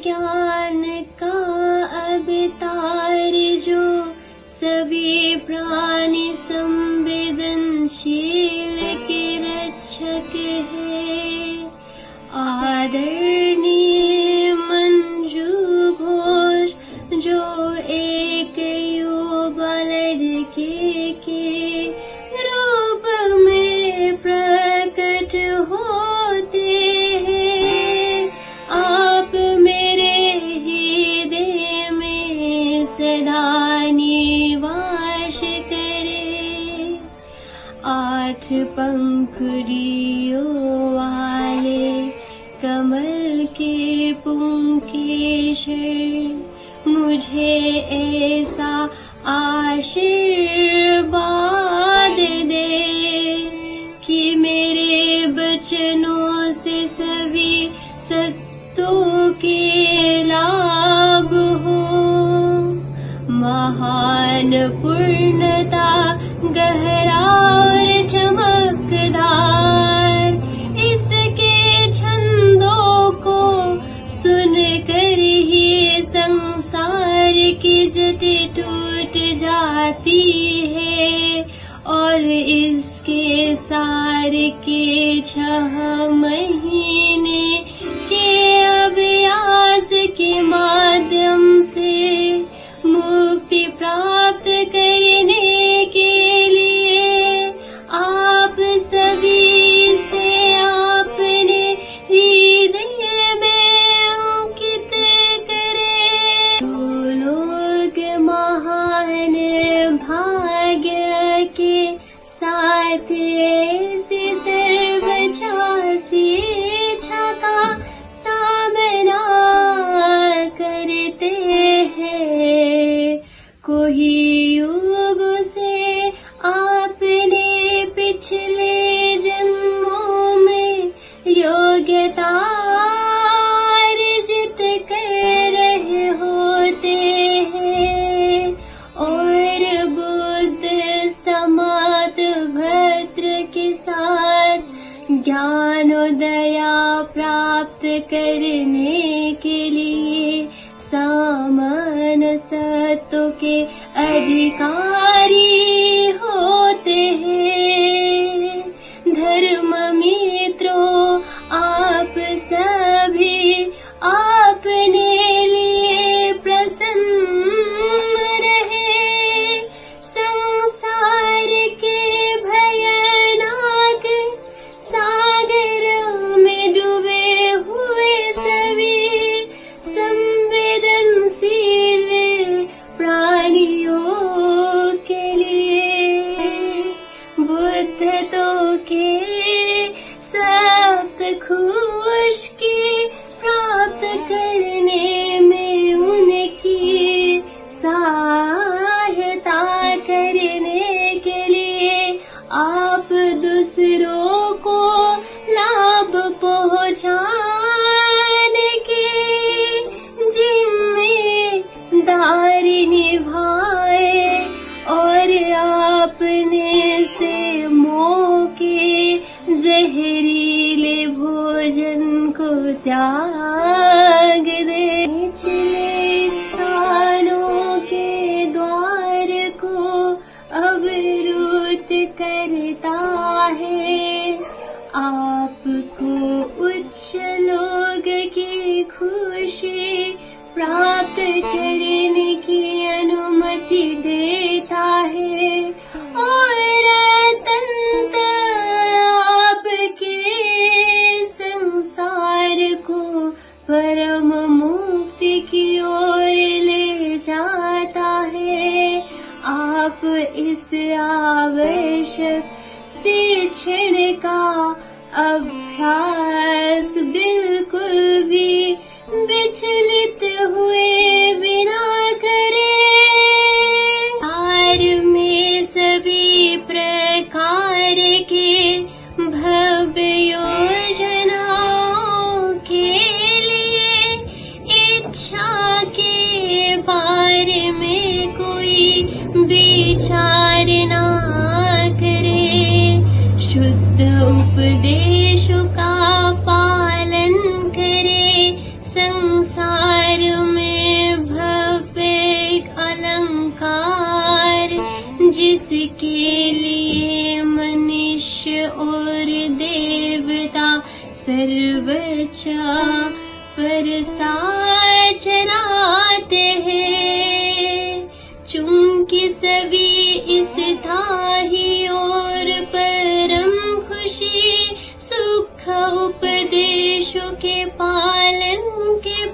ज्ञान का अवतार जो सभी प्राणी संवेदनशील के रक्षक है। आदरणीय मंजू घोष जो एक युवा लड़के के रूप में प्रकट होते हैं। आप मेरे हृदय में सदा निवास करें। 8 पंखुड़ियों वाले कमल के पुंकेशर मुझे ऐसा आशीर्वाद दे कि मेरे बचनों से सभी सत्तों के लाभ हो। महान पूर्णता गहरा और चमकदार इसके छंदों को सुनकर ही संसार की जड़ टूट जाती है और इसके सार के 6 महीने के अभ्यास के माध्यम से मुक्ति प्राप्त करने के लिए आप सभी से आपने हृदय में अंकित करें। लोग महान भाग्य के साथ ऐसी सर्वचासी इच्छा का सामना करते हैं। कोई युग से आपने पिछले जन्मों में योग्यता अर्जित कर रहे होते हैं और बुद्ध समात भद्र के साथ ज्ञानोदया प्राप्त करने के लिए समान सत्व के अधिकारी होते हैं। धर्म मित्रों, आप सभी अपने लिए प्रसन्न रहे। संसार के भयानक सागर में डूबे हुए सभी संवेदनशील प्राणियों के लिए बुद्ध तो के सप्त खुश की प्राप्त करने में उनकी सहायता करने के लिए आप दूसरों को लाभ पहुंचाने के जिम्मेदारी निभाए और आपने से मौके जहरीले भोजन को त्याग दे। निचले स्थानों के द्वार को अवरुद्ध करता है। आपको उच्च लोग की खुशी प्राप्त करने की अनुमति देता है और अत्यंत आपके संसार को परम मुक्ति की ओर ले जाता है। आप इस आवश्यक शिक्षण का अभ्यास बिल्कुल भी विचलित हुए बिना करें। हार में सभी प्रकार के भव्य योजनाओं के लिए इच्छा के बारे में कोई विचार ना करें। शुद्ध उपदेशों का पालन करे, संसार सर्वचा परसा चराते हैं। चूंकि सभी इस थाही और परम खुशी सुख उपदेशों के पालन के